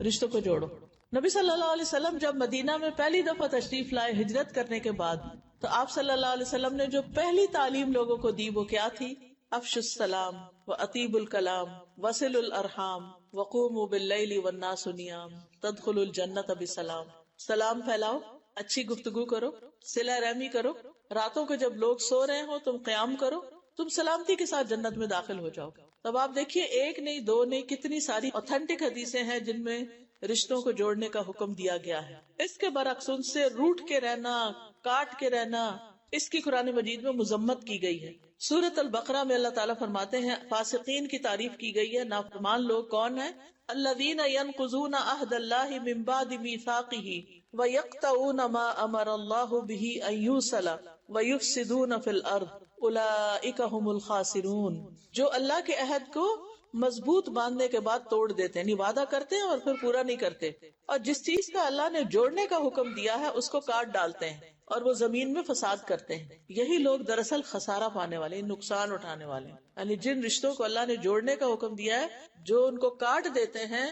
رشتوں کو جوڑو. نبی صلی اللہ علیہ وسلم جب مدینہ میں پہلی دفعہ تشریف لائے ہجرت کرنے کے بعد، تو آپ صلی اللہ علیہ وسلم نے جو پہلی تعلیم لوگوں کو دی وہ کیا تھی؟ افشوا السلام واطیبوا الکلام وصلوا الارحام وقوموا باللیل والناس نیام تدخلوا الجنۃ بسلام. سلام پھیلاؤ، اچھی گفتگو کرو، صلہ رحمی کرو، راتوں کو جب لوگ سو رہے ہو تم قیام کرو، تم سلامتی کے ساتھ جنت میں داخل ہو جاؤ. تب آپ دیکھیے ایک نہیں دو نہیں کتنی ساری اوتھینٹک حدیثیں ہیں جن میں رشتوں کو جوڑنے کا حکم دیا گیا ہے. اس کے برعکس ان سے روٹ کے رہنا، کاٹ کے رہنا، اس کی قرآن مجید میں مذمت کی گئی ہے. سورۃ البقرہ میں اللہ تعالیٰ فرماتے ہیں فاسقین کی تعریف کی گئی ہے. نافرمان لوگ کون ہیں؟ الذین ينقضون عہد اللہ من بعد میثاقہ ویقطعون ما امر اللہ بہ ان یوصل ویفسدون فی الارض اولئک ھم الخاسرون. جو اللہ کے عہد کو مضبوط باندھنے کے بعد توڑ دیتے ہیں، یعنی وعدہ کرتے ہیں اور پھر پورا نہیں کرتے، اور جس چیز کا اللہ نے جوڑنے کا حکم دیا ہے اس کو کاٹ ڈالتے ہیں اور وہ زمین میں فساد کرتے ہیں. یہی لوگ دراصل خسارہ پانے والے، نقصان اٹھانے والے ہیں. یعنی جن رشتوں کو اللہ نے جوڑنے کا حکم دیا ہے جو ان کو کاٹ دیتے ہیں،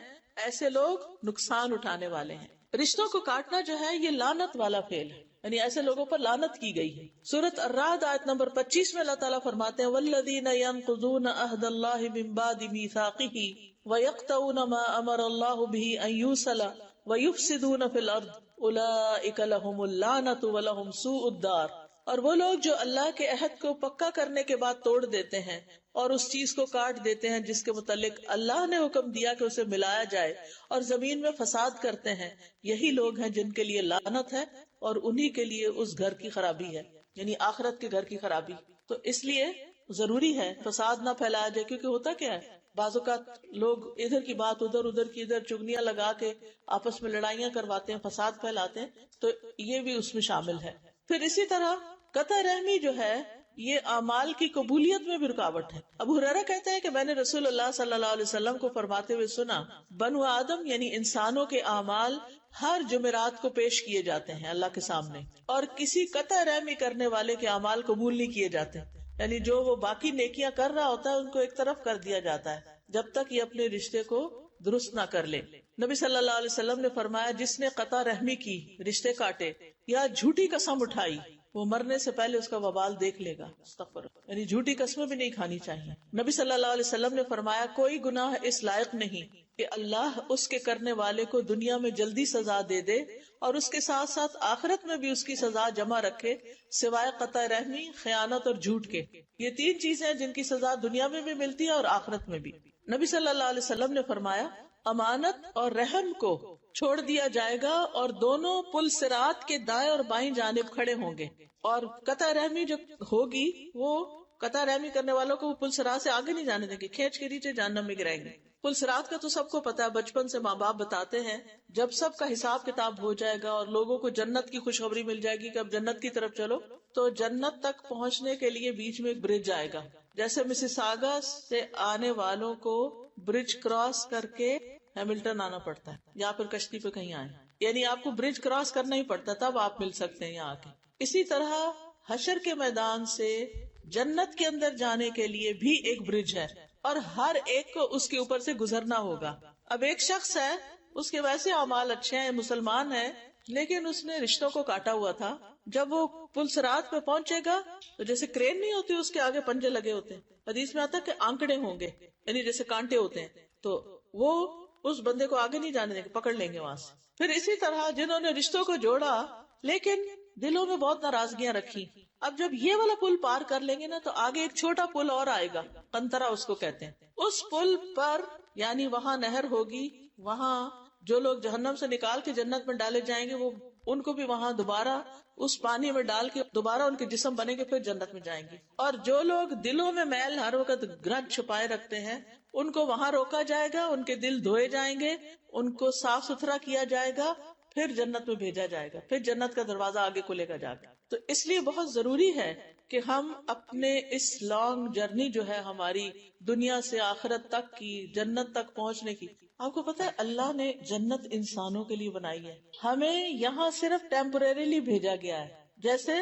ایسے لوگ نقصان اٹھانے والے ہیں. رشتوں کو کاٹنا جو ہے یہ لعنت والا فعل ہے، یعنی ایسے لوگوں پر لعنت کی گئی ہے. سورۃ الرعد آیت نمبر 25 میں اللہ تعالیٰ فرماتے ہیں والذین ينقضون عہد اللہ من بعد میثاقہ ویقطعون ما امر اللہ بہ ان یوصل ویفسدون فی الارض اولئک لہم اللعنۃ ولہم سوء الدار. اور وہ لوگ جو اللہ کے عہد کو پکا کرنے کے بعد توڑ دیتے ہیں اور اس چیز کو کاٹ دیتے ہیں جس کے متعلق اللہ نے حکم دیا کہ اسے ملایا جائے اور زمین میں فساد کرتے ہیں، یہی لوگ ہیں جن کے لیے لعنت ہے اور انہی کے لیے اس گھر کی خرابی ہے، یعنی آخرت کے گھر کی خرابی. تو اس لیے ضروری ہے فساد نہ پھیلایا جائے، کیونکہ ہوتا کیا ہے بعض اوقات لوگ ادھر کی بات ادھر، ادھر کی ادھر، چگلیاں لگا کے آپس میں لڑائیاں کرواتے ہیں، فساد پھیلاتے ہیں، تو یہ بھی اس میں شامل ہے. پھر اسی طرح قطع رحمی جو ہے یہ اعمال کی قبولیت میں بھی رکاوٹ ہے. ابو ہریرہ کہتے ہیں کہ میں نے رسول اللہ صلی اللہ علیہ وسلم کو فرماتے ہوئے سنا بنو آدم یعنی انسانوں کے اعمال ہر جمعرات کو پیش کیے جاتے ہیں اللہ کے سامنے، اور کسی قطع رحمی کرنے والے کے اعمال قبول نہیں کیے جاتے. یعنی جو وہ باقی نیکیاں کر رہا ہوتا ہے ان کو ایک طرف کر دیا جاتا ہے جب تک یہ اپنے رشتے کو درست نہ کر لے. نبی صلی اللہ علیہ وسلم نے فرمایا جس نے قطع رحمی کی، رشتے کاٹے یا جھوٹی قسم اٹھائی، وہ مرنے سے پہلے اس کا وبال دیکھ لے گا. یعنی جھوٹی قسمیں بھی نہیں کھانی چاہیے. نبی صلی اللہ علیہ وسلم نے فرمایا کوئی گناہ اس لائق نہیں کہ اللہ اس کے کرنے والے کو دنیا میں جلدی سزا دے دے اور اس کے ساتھ ساتھ آخرت میں بھی اس کی سزا جمع رکھے سوائے قطع رحمی، خیانت اور جھوٹ کے. یہ تین چیزیں جن کی سزا دنیا میں بھی ملتی ہے اور آخرت میں بھی. نبی صلی اللہ علیہ وسلم نے فرمایا امانت اور رحم کو چھوڑ دیا جائے گا اور دونوں پل صراط کے دائیں اور بائیں جانب کھڑے ہوں گے، اور قطع رحمی جو ہوگی وہ قطع رحمی کرنے والوں کو پل صراط سے آگے نہیں جانے دیں گے، کھینچ کے نیچے جہنم میں گرائیں گے. پل صراط کا تو سب کو پتا ہے، بچپن سے ماں باپ بتاتے ہیں جب سب کا حساب کتاب ہو جائے گا اور لوگوں کو جنت کی خوشخبری مل جائے گی کہ اب جنت کی طرف چلو، تو جنت تک پہنچنے کے لیے بیچ میں ایک برج آئے گا. جیسے مسیساگا سے آنے والوں کو برج کراس کر کے ہیملٹن آنا پڑتا ہے یا پھر کشتی پہ کہیں آئے، یعنی آپ کو برج کراس کرنا ہی پڑتا ہے تب آپ مل سکتے ہیں یہاں آ کے. اسی طرح حشر کے میدان سے جنت کے اندر جانے کے لیے بھی ایک برج ہے اور ہر ایک کو اس کے اوپر سے گزرنا ہوگا. اب ایک شخص ہے اس کے ویسے اعمال اچھے ہیں، مسلمان ہے، لیکن اس نے رشتوں کو کاٹا ہوا تھا. جب وہ پل صراط پہ پہنچے گا تو جیسے کرین نہیں ہوتی اس کے آگے پنجے لگے ہوتے ہیں، حدیث میں آتا ہے کہ آنکڑے ہوں گے، یعنی جیسے کانٹے ہوتے ہیں، تو وہ اس بندے کو آگے نہیں جانے دیں گے، پکڑ لیں گے وہاں سے. پھر اسی طرح جنہوں نے رشتوں کو جوڑا لیکن دلوں میں بہت ناراضگیاں رکھی، اب جب یہ والا پل پار کر لیں گے نا تو آگے ایک چھوٹا پل اور آئے گا، قنطرہ اس کو کہتے ہیں. اس پل پر یعنی وہاں نہر ہوگی، وہاں جو لوگ جہنم سے نکال کے جنت میں ڈالے جائیں گے وہ ان کو بھی وہاں دوبارہ اس پانی میں ڈال کے دوبارہ ان کے جسم بنے گے، پھر جنت میں جائیں گے. اور جو لوگ دلوں میں میل ہر وقت گرج چھپائے رکھتے ہیں ان کو وہاں روکا جائے گا، ان کے دل دھوئے جائیں گے، ان کو صاف ستھرا کیا جائے گا، پھر جنت میں بھیجا جائے گا، پھر جنت کا دروازہ آگے کھلے گا جا کے. تو اس لیے بہت ضروری ہے کہ ہم اپنے اس لانگ جرنی جو ہے ہماری دنیا سے آخرت تک کی، جنت تک پہنچنے کی، آپ کو پتا ہے اللہ نے جنت انسانوں کے لیے بنائی ہے، ہمیں یہاں صرف ٹیمپریریلی بھیجا گیا ہے. جیسے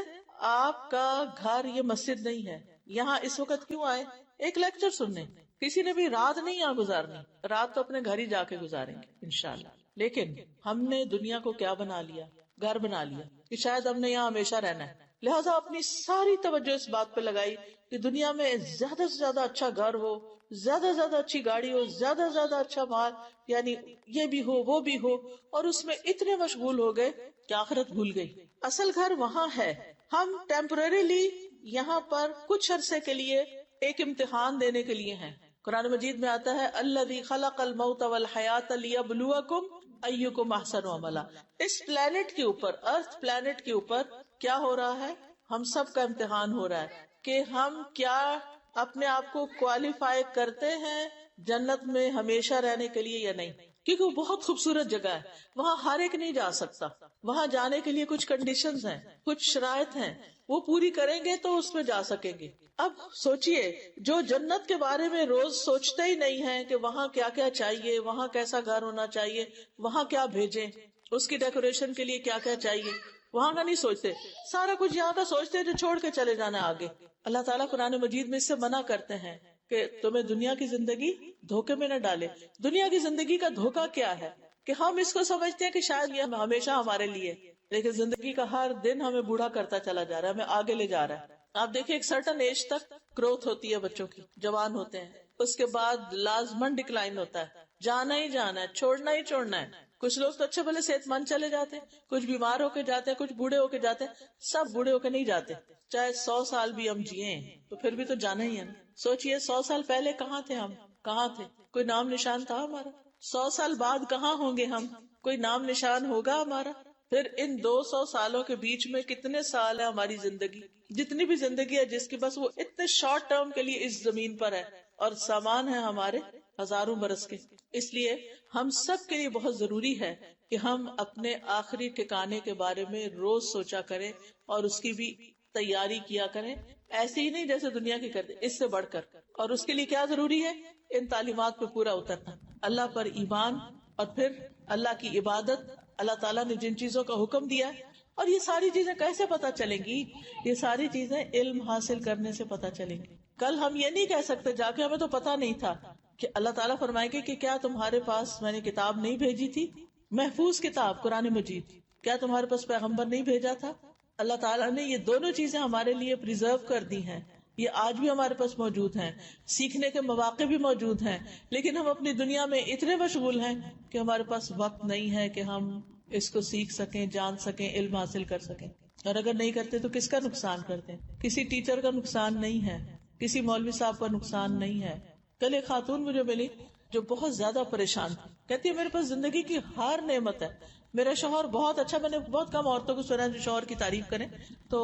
آپ کا گھر یہ مسجد نہیں ہے، یہاں اس وقت کیوں آئے؟ ایک لیکچر سننے. کسی نے بھی رات نہیں یہاں گزارنی، رات تو اپنے گھر ہی جا کے گزاریں گے انشاءاللہ. لیکن ہم نے دنیا کو کیا بنا لیا؟ گھر بنا لیا کہ شاید ہم نے یہاں ہمیشہ رہنا ہے. لہٰذا اپنی ساری توجہ اس بات پہ لگائی کہ دنیا میں زیادہ سے زیادہ اچھا گھر ہو، زیادہ سے زیادہ اچھی گاڑی ہو، زیادہ سے زیادہ اچھا مال، یعنی یہ بھی ہو وہ بھی ہو، اور اس میں اتنے مشغول ہو گئے کہ آخرت بھول گئی. اصل گھر وہاں ہے. ہم ٹیمپریریلی یہاں پر کچھ عرصے کے لیے ایک امتحان دینے کے لیے ہیں. قرآن مجید میں آتا ہے الذی خلق الموت والحیات لیبلوکم ایکم احسن عملا. اس پلانٹ کے اوپر، ارتھ پلانٹ کے اوپر کیا ہو رہا ہے؟ ہم سب کا امتحان ہو رہا ہے کہ ہم کیا اپنے آپ کو کوالیفائی کرتے ہیں جنت میں ہمیشہ رہنے کے لیے یا نہیں، کیونکہ وہ بہت خوبصورت جگہ ہے، وہاں ہر ایک نہیں جا سکتا، وہاں جانے کے لیے کچھ کنڈیشنز ہیں، کچھ شرائط ہیں، وہ پوری کریں گے تو اس میں جا سکیں گے۔ اب سوچئے جو جنت کے بارے میں روز سوچتے ہی نہیں ہے کہ وہاں کیا کیا چاہیے، وہاں کیسا گھر ہونا چاہیے، وہاں کیا بھیجیں، اس کی ڈیکوریشن کے لیے کیا کیا چاہیے، وہاں کا نہیں سوچتے، سارا کچھ یہاں کا سوچتے ہیں جو چھوڑ کے چلے جانا ہے آگے۔ اللہ تعالیٰ قرآن مجید میں اس سے منع کرتے ہیں کہ تمہیں دنیا کی زندگی دھوکے میں نہ ڈالے۔ دنیا کی زندگی کا دھوکا کیا ہے کہ ہم اس کو سمجھتے ہیں کہ شاید یہ ہمیشہ ہمارے لیے، لیکن زندگی کا ہر دن ہمیں بوڑھا کرتا چلا جا رہا ہے، ہمیں آگے لے جا رہا ہے۔ آپ دیکھیں ایک سرٹن ایج تک گروتھ ہوتی ہے بچوں کی، جوان ہوتے ہیں، اس کے بعد لازمن ڈکلائن ہوتا ہے، جانا ہی جانا ہے، چھوڑنا ہی چھوڑنا ہے۔ کچھ لوگ تو اچھے بھلے صحت مند چلے جاتے ہیں، کچھ بیمار ہو کے جاتے ہیں، کچھ بوڑھے ہو کے جاتے ہیں، سب بوڑھے ہو کے نہیں جاتے، چاہے 100 سال بھی ہم جیے تو پھر بھی تو جانا ہی ہے نا۔ سوچئے 100 سال پہلے کہاں تھے ہم، کہاں تھے، کوئی نام نشان تھا ہمارا؟ 100 سال بعد کہاں ہوں گے ہم، کوئی نام نشان ہوگا ہمارا؟ پھر ان 200 سالوں کے بیچ میں کتنے سال ہے ہماری زندگی، جتنی بھی زندگی ہے جس کی، بس وہ اتنے شارٹ ٹرم کے لیے اس زمین پر ہے، اور سامان ہے ہمارے ہزاروں برس کے۔ اس لیے ہم سب کے لیے بہت ضروری ہے کہ ہم اپنے آخری ٹھکانے کے بارے میں روز سوچا کریں اور اس کی بھی تیاری کیا کریں، ایسے ہی نہیں جیسے دنیا کی کرتے، اس سے بڑھ کر۔ اور اس کے لیے کیا ضروری ہے؟ ان تعلیمات پہ پورا اترنا، اللہ پر ایمان، اور پھر اللہ کی عبادت، اللہ تعالیٰ نے جن چیزوں کا حکم دیا ہے۔ اور یہ ساری چیزیں کیسے پتہ چلیں گی؟ یہ ساری چیزیں علم حاصل کرنے سے پتہ چلیں گی۔ کل ہم یہ نہیں کہہ سکتے جا کے ہمیں تو پتہ نہیں تھا، کہ اللہ تعالیٰ فرمائے گے کہ کیا تمہارے پاس میں نے کتاب نہیں بھیجی تھی، محفوظ کتاب قرآن مجید، کیا تمہارے پاس پیغمبر نہیں بھیجا تھا؟ اللہ تعالیٰ نے یہ دونوں چیزیں ہمارے لیے پریزرو کر دی ہیں، یہ آج بھی ہمارے پاس موجود ہیں، سیکھنے کے مواقع بھی موجود ہیں، لیکن ہم اپنی دنیا میں اتنے مشغول ہیں کہ ہمارے پاس وقت نہیں ہے کہ ہم اس کو سیکھ سکیں، جان سکیں، علم حاصل کر سکیں۔ اور اگر نہیں کرتے تو کس کا نقصان کرتے ہیں؟ کسی ٹیچر کا نقصان نہیں ہے، کسی مولوی صاحب کا نقصان نہیں ہے۔ کل ایک خاتون مجھے ملی جو بہت زیادہ پریشان تھی، کہتی ہے میرے پاس زندگی کی ہر نعمت ہے، میرا شوہر بہت اچھا، میں نے بہت کم عورتوں کو سنا جو شوہر کی تعریف کریں، تو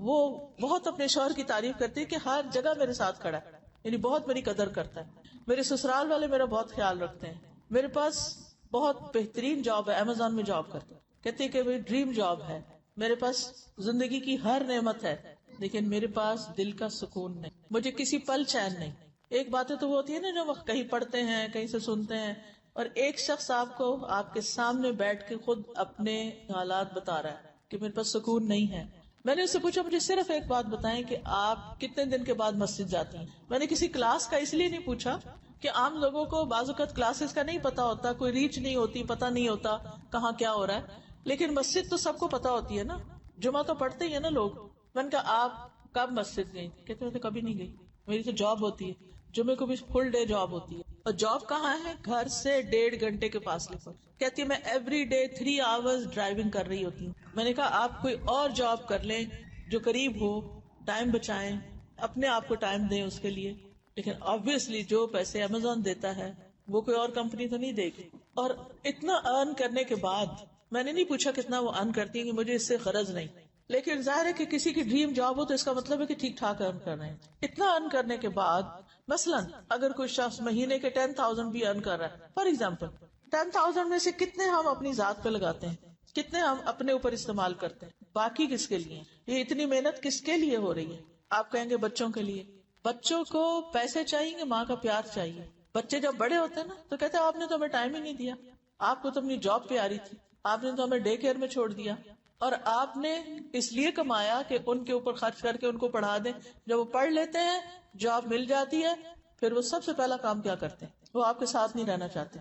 وہ بہت اپنے شوہر کی تعریف کرتی ہے کہ ہر جگہ میرے ساتھ کھڑا ہے، یعنی بہت میری قدر کرتا ہے، میرے سسرال والے میرا بہت خیال رکھتے ہیں، میرے پاس بہت بہترین جاب ہے، امیزون میں جاب کرتے ہیں، کہتی ہے کہ میری ڈریم جاب ہے، میرے پاس زندگی کی ہر نعمت ہے، لیکن میرے پاس دل کا سکون نہیں، مجھے کسی پل چین نہیں۔ ایک باتیں تو وہ ہوتی ہے نا جو کہیں پڑھتے ہیں، کہیں سے سنتے ہیں، اور ایک شخص آپ کو آپ کے سامنے بیٹھ کے خود اپنے حالات بتا رہا ہے کہ میرے پاس سکون نہیں ہے۔ میں نے اس سے پوچھا مجھے صرف ایک بات بتائیں کہ آپ کتنے دن کے بعد مسجد جاتی ہیں؟ میں نے کسی کلاس کا اس لیے نہیں پوچھا کہ عام لوگوں کو بعض اوقات کلاسز کا نہیں پتا ہوتا، کوئی ریچ نہیں ہوتی، پتا نہیں ہوتا کہاں کیا ہو رہا ہے، لیکن مسجد تو سب کو پتا ہوتی ہے نا، جمعہ تو پڑھتے ہی ہے نا لوگ۔ میں نے کہا آپ کب مسجد گئی؟ کہتے میں تو کبھی نہیں گئی، میری تو جاب ہوتی ہے، جمعے کو بھی فل ڈے جاب ہوتی ہے، اور جاب کہاں ہے؟ گھر سے 1.5 گھنٹے کے فاصلے پر۔ کہتی ہے میں ایوری ڈے 3 آورز ڈرائیونگ کر رہی ہوتی ہوں۔ میں نے کہا آپ کوئی اور جاب کر لیں جو قریب ہو، ٹائم بچائیں، اپنے آپ کو ٹائم دیں اس کے لیے، لیکن آبویسلی جو پیسے امیزون دیتا ہے وہ کوئی اور کمپنی تو نہیں دے گی۔ اور اتنا ارن کرنے کے بعد میں نے نہیں پوچھا کتنا وہ ارن کرتی ہے کہ مجھے اس سے غرض نہیں، لیکن ظاہر ہے کہ کسی کی ڈریم جاب ہو تو اس کا مطلب ہے کہ ٹھیک ٹھاک ارن کر رہے ہیں۔ اتنا ارن کرنے کے بعد مثلاً اگر کوئی شخص مہینے کے 10,000 بھی ارن کر رہا ہے، فار ایگزامپل 10,000 میں سے کتنے ہم اپنی ذات پہ لگاتے ہیں، کتنے ہم اپنے اوپر استعمال کرتے ہیں، باقی کس کے لیے؟ یہ اتنی محنت کس کے لیے ہو رہی ہے؟ آپ کہیں گے بچوں کے لیے۔ بچوں کو پیسے چاہیے کہ ماں کا پیار چاہیے؟ بچے جب بڑے ہوتے ہیں نا تو کہتے ہیں آپ نے تو ہمیں ٹائم ہی نہیں دیا، آپ کو تو اپنی جاب پہ آ رہی تھی، آپ نے تو ہمیں ڈے کیئر میں چھوڑ دیا، اور آپ نے اس لیے کمایا کہ ان کے اوپر خرچ کر کے ان کو پڑھا دیں۔ جب وہ پڑھ لیتے ہیں، جاب مل جاتی ہے، پھر وہ سب سے پہلا کام کیا کرتے ہیں؟ وہ آپ کے ساتھ نہیں رہنا چاہتے۔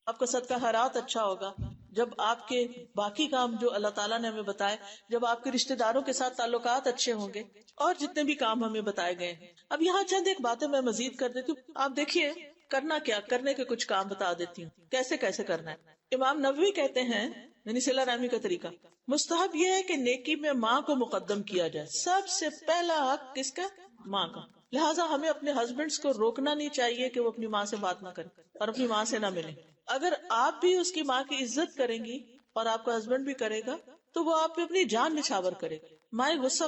آپ کا صدقہ خیرات اچھا ہوگا جب آپ کے باقی کام جو اللہ تعالیٰ نے ہمیں بتائے، جب آپ کے رشتہ داروں کے ساتھ تعلقات اچھے ہوں گے، اور جتنے بھی کام ہمیں بتائے گئے ہیں۔ اب یہاں چند ایک باتیں میں مزید کر دیتی ہوں، آپ دیکھیے کرنا کیا، کرنے کے کچھ کام بتا دیتی ہوں کیسے کیسے کرنا ہے۔ امام نووی کہتے ہیں، یعنی صلہ رحمی کا طریقہ، مستحب یہ ہے کہ نیکی میں ماں کو مقدم کیا جائے، سب سے پہلا حق کس کا؟ ماں کا۔ لہٰذا ہمیں اپنے ہسبینڈز کو روکنا نہیں چاہیے کہ وہ اپنی ماں سے بات نہ کریں اور اپنی ماں سے نہ ملیں۔ اگر آپ بھی اس کی ماں کی عزت کریں گی اور آپ کا ہسبینڈ بھی کرے گا تو وہ آپ پہ اپنی جان نچھاور کرے گا۔ مائے غصہ